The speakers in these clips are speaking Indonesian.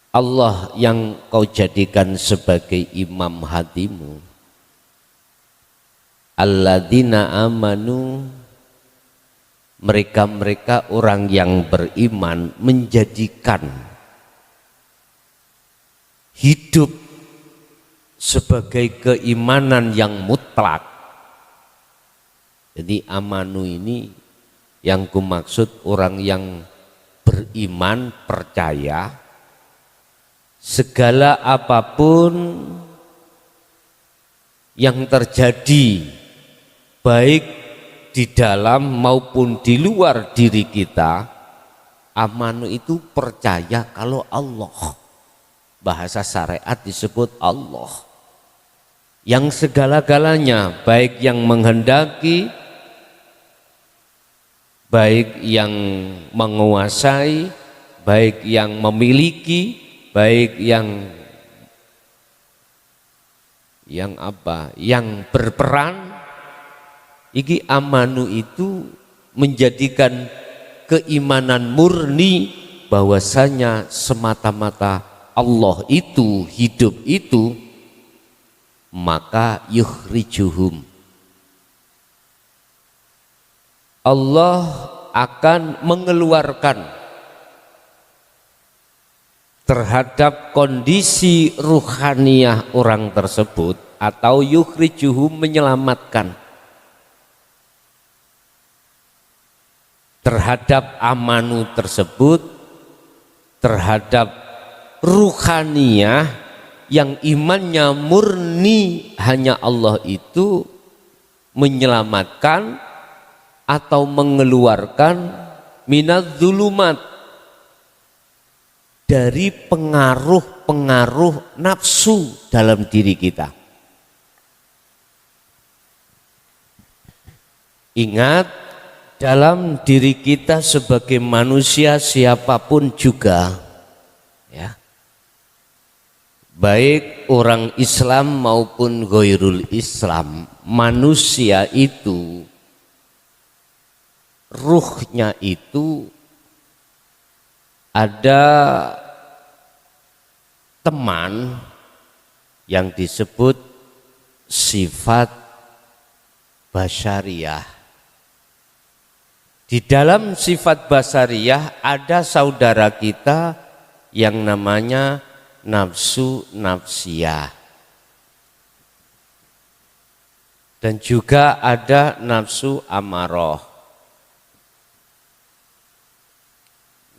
Allah yang kau jadikan sebagai imam hatimu. Alladzina amanu, mereka-mereka orang yang beriman menjadikan hidup sebagai keimanan yang mutlak. Jadi amanu ini yang kumaksud orang yang beriman, percaya segala apapun yang terjadi baik di dalam maupun di luar diri kita, amanu itu percaya kalau Allah, bahasa syariat disebut Allah, yang segala-galanya, baik yang menghendaki, baik yang menguasai, baik yang memiliki, baik yang berperan. Iki amanu itu menjadikan keimanan murni bahwasanya semata-mata Allah itu, hidup itu, maka yukhrijuhum, Allah akan mengeluarkan terhadap kondisi ruhaniyah orang tersebut, atau yukhrijuhum, menyelamatkan terhadap amanu tersebut, terhadap ruhaniyah yang imannya murni hanya Allah itu, menyelamatkan atau mengeluarkan minadz-dzulumat, dari pengaruh-pengaruh nafsu dalam diri kita. Ingat, dalam diri kita sebagai manusia siapapun juga, ya, baik orang Islam maupun ghairul Islam, manusia itu ruhnya itu ada teman yang disebut sifat basyariyah. Di dalam sifat basariyah ada saudara kita yang namanya nafsu nafsiyah. Dan juga ada nafsu amarah.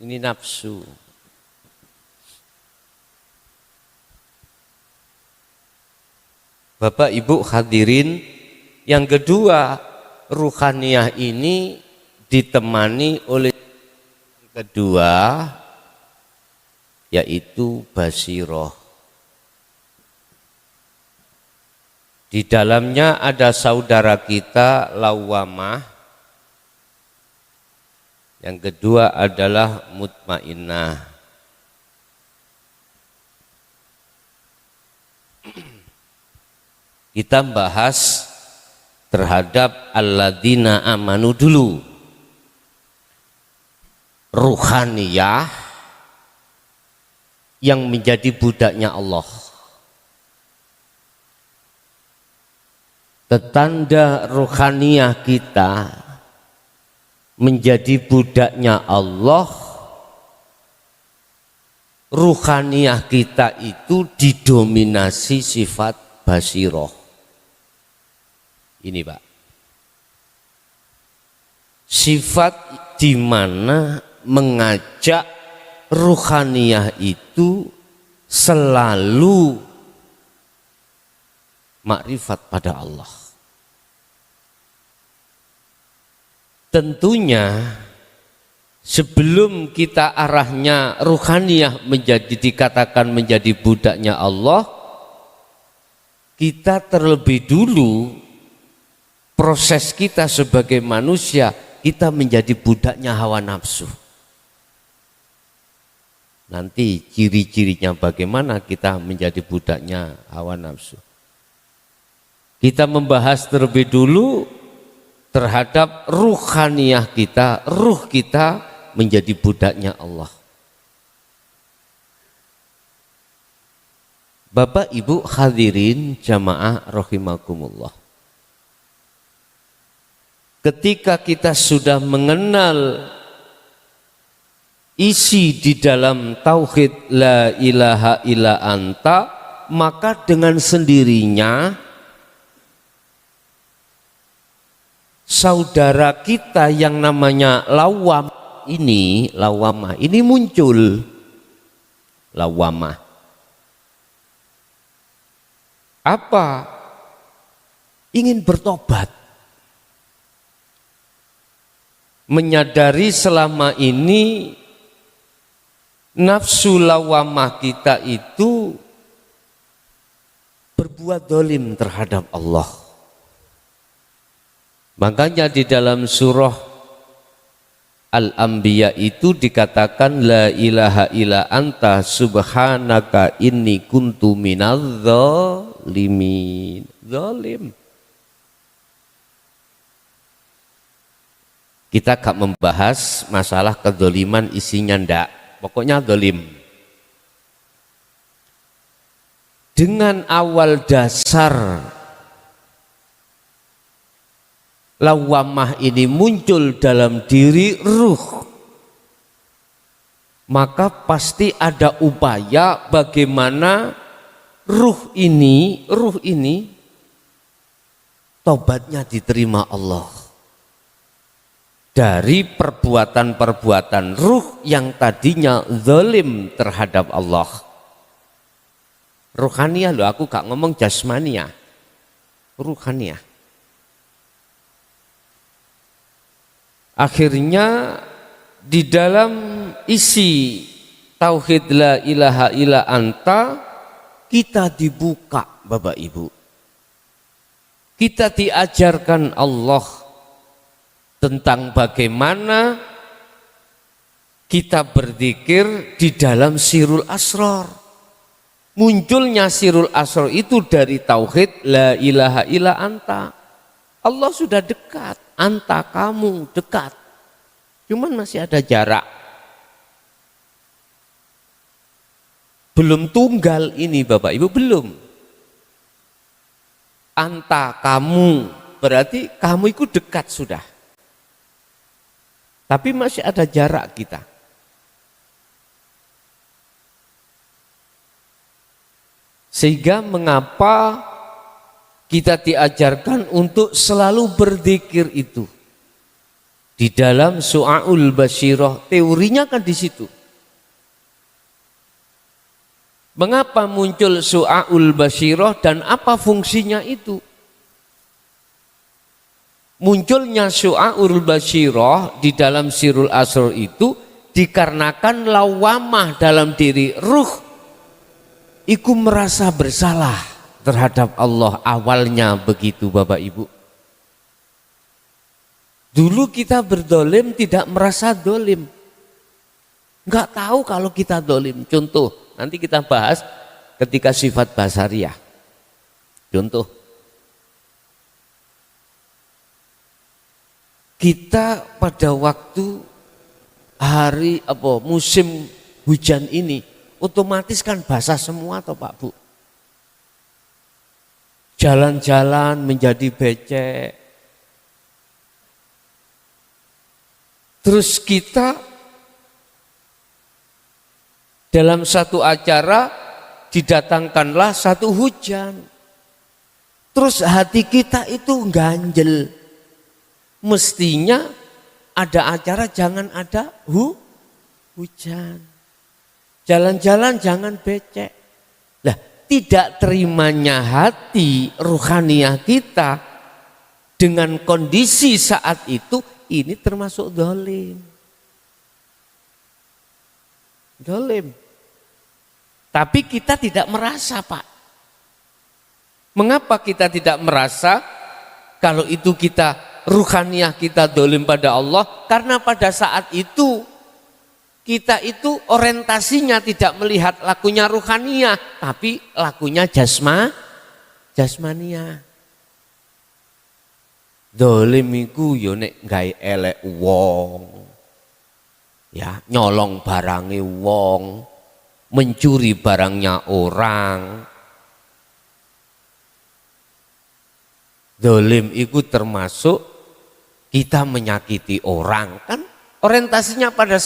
Ini nafsu. Bapak Ibu hadirin, yang kedua, ruhaniyah ini ditemani oleh kedua, yaitu basiroh. Di dalamnya ada saudara kita lawamah, yang kedua adalah mutmainnah. Kita bahas terhadap alladzina amanu dulu. Ruhaniyah yang menjadi budaknya Allah. Tetanda ruhaniyah kita menjadi budaknya Allah, ruhaniyah kita itu didominasi sifat basiroh. Ini Pak, sifat di mana mengajak ruhaniyah itu selalu makrifat pada Allah. Tentunya sebelum kita arahnya ruhaniyah menjadi dikatakan menjadi budaknya Allah, kita terlebih dulu proses kita sebagai manusia, kita menjadi budaknya hawa nafsu. Nanti ciri-cirinya bagaimana kita menjadi budaknya hawa nafsu. Kita membahas terlebih dulu terhadap ruhaniyah kita, ruh kita menjadi budaknya Allah. Bapak Ibu hadirin jamaah rahimakumullah. Ketika kita sudah mengenal isi di dalam tauhid la ilaha illa anta, maka dengan sendirinya saudara kita yang namanya lawamah ini muncul. Lawamah apa? Ingin bertobat, menyadari selama ini nafsu lawamah kita itu berbuat dolim terhadap Allah. Makanya di dalam surah Al-Anbiya itu dikatakan la ilaha illa anta subhanaka inni kuntu minadz zalimin. Zalim. Kita gak membahas masalah kedzaliman isinya ndak. Pokoknya zalim. Dengan awal dasar lawamah ini muncul dalam diri ruh, maka pasti ada upaya bagaimana ruh ini tobatnya diterima Allah dari perbuatan-perbuatan ruh yang tadinya zalim terhadap Allah. Ruhaniyah loh, aku gak ngomong jasmaniyah, ruhaniyah. Akhirnya di dalam isi tauhid la ilaha illa anta kita dibuka, Bapak Ibu. Kita diajarkan Allah tentang bagaimana kita berzikir di dalam sirul asrar. Munculnya sirul asrar itu dari tauhid la ilaha illa anta. Allah sudah dekat, anta kamu dekat. Cuman masih ada jarak. Belum tunggal ini Bapak Ibu, belum. Anta kamu, berarti kamu itu dekat sudah. Tapi masih ada jarak kita. Sehingga mengapa kita diajarkan untuk selalu berzikir itu. Di dalam Su'aul Basyirah, teorinya kan di situ. Mengapa muncul Su'aul Basyirah dan apa fungsinya itu? Munculnya Su'aul Basyirah di dalam Sirul Asrar itu dikarenakan lawamah dalam diri ruh iku merasa bersalah terhadap Allah. Awalnya begitu Bapak Ibu. Dulu kita berdolim tidak merasa dolim, nggak tahu kalau kita dolim. Contoh, nanti kita bahas ketika sifat basariyah. Contoh, kita pada waktu hari musim hujan ini otomatis kan basah semua toh Pak Bu. Jalan-jalan menjadi becek. Terus kita dalam satu acara didatangkanlah satu hujan. Terus hati kita itu ganjel. Mestinya ada acara jangan ada hujan. Jalan-jalan jangan becek. Lah, tidak terimanya hati ruhaniyah kita dengan kondisi saat itu, ini termasuk dolim. Dolim. Tapi kita tidak merasa Pak. Mengapa kita tidak merasa kalau itu kita ruhaniyah kita dolim pada Allah? Karena pada saat itu kita itu orientasinya tidak melihat lakunya ruhaniyah, tapi lakunya jasmaniyah. Dolim iku yo nek gawe elek wong, ya nyolong barange wong, mencuri barangnya orang, Zalim itu termasuk kita menyakiti orang, kan orientasinya pada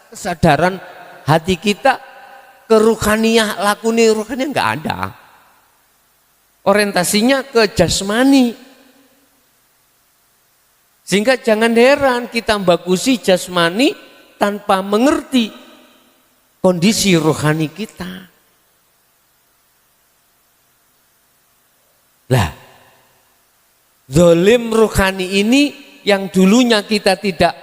kesadaran hati kita ke ruhaniyah, lakuni ruhaniyah nggak ada. Orientasinya ke jasmani. Sehingga jangan heran kita bagusi jasmani tanpa mengerti kondisi rohani kita. Lah, zalim rohani ini yang dulunya kita tidak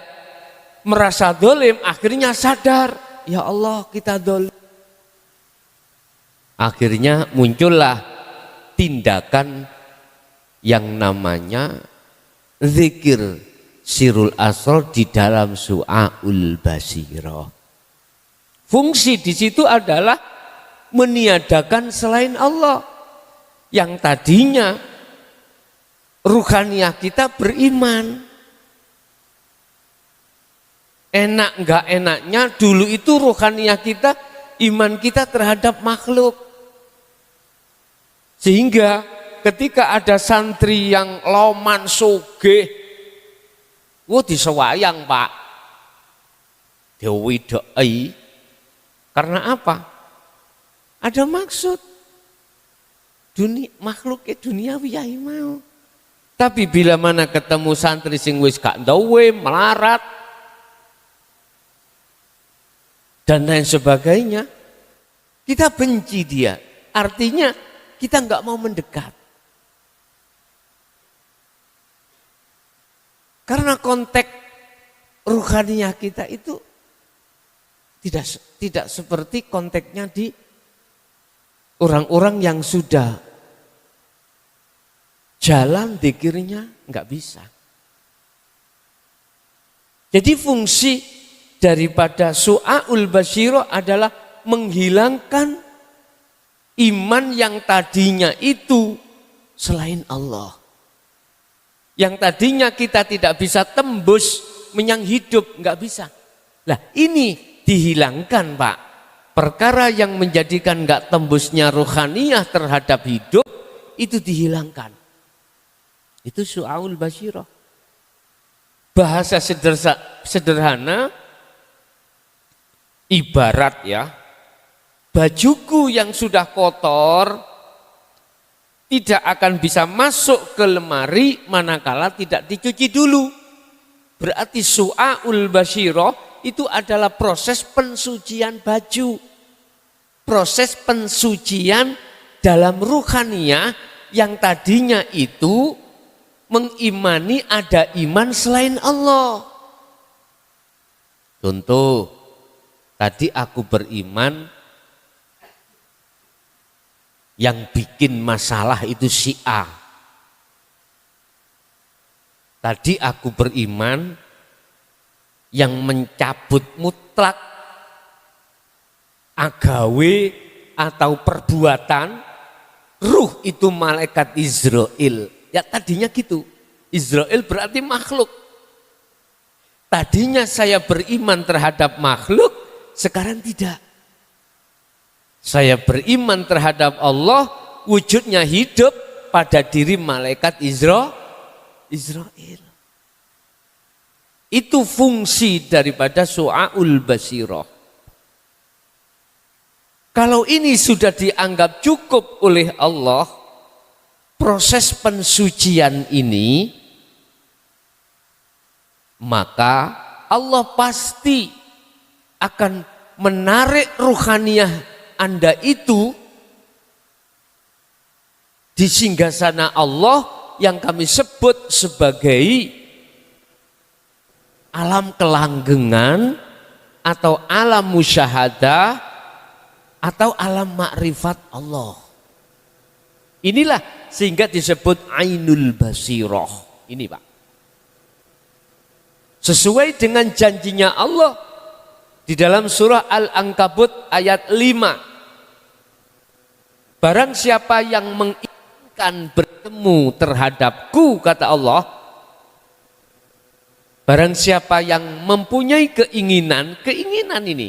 merasa zalim, akhirnya sadar, ya Allah kita zalim. Akhirnya muncullah tindakan yang namanya zikir sirul asrar di dalam su'aul basirah. Fungsi di situ adalah meniadakan selain Allah. Yang tadinya ruhaniyah kita beriman. Enak enggak enaknya dulu itu ruhaniyah kita, iman kita terhadap makhluk. Sehingga ketika ada santri yang loman sugih, disewayang Pak, diwidoi. Karena apa? Ada maksud. Dunia, makhluknya duniawi ya mau. Tapi bila mana ketemu santri sing wis gak ndawe, melarat dan lain sebagainya, kita benci dia. Artinya kita nggak mau mendekat. Karena konteks ruhaniyah kita itu tidak seperti konteksnya di orang-orang yang sudah jalan dzikirnya nggak bisa. Jadi fungsi daripada su'aul basirah adalah menghilangkan iman yang tadinya itu selain Allah. Yang tadinya kita tidak bisa tembus menyang hidup, nggak bisa. Lah ini dihilangkan Pak. Perkara yang menjadikan nggak tembusnya rohaniyah terhadap hidup itu dihilangkan. Itu su'aul basirah. Bahasa sederhana, ibarat ya, bajuku yang sudah kotor tidak akan bisa masuk ke lemari manakala tidak dicuci dulu. Berarti su'aul basirah itu adalah proses pensucian baju. Proses pensucian dalam ruhaniyah yang tadinya itu mengimani ada iman selain Allah. Contoh, tadi aku beriman yang bikin masalah itu si A. Tadi aku beriman yang mencabut mutlak agawe atau perbuatan ruh itu malaikat Israel. Ya tadinya gitu. Israel berarti makhluk. Tadinya saya beriman terhadap makhluk, sekarang tidak. Saya beriman terhadap Allah, wujudnya hidup pada diri malaikat Israel. Itu fungsi daripada su'aul basirah. Kalau ini sudah dianggap cukup oleh Allah, proses pensucian ini, maka Allah pasti akan menarik ruhaniyah Anda itu di singgasana Allah yang kami sebut sebagai alam kelanggengan atau alam musyahadah atau alam makrifat Allah. Inilah sehingga disebut ainul basirah. Ini Pak. Sesuai dengan janjinya Allah di dalam surah Al-Ankabut ayat 5. Barang siapa yang menginginkan bertemu terhadapku, kata Allah, barang siapa yang mempunyai keinginan ini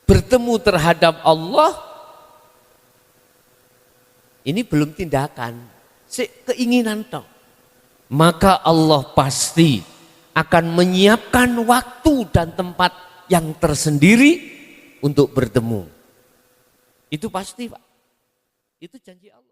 bertemu terhadap Allah, ini belum tindakan. keinginan toh. Maka Allah pasti akan menyiapkan waktu dan tempat yang tersendiri untuk bertemu. Itu pasti, Pak. Itu janji Allah.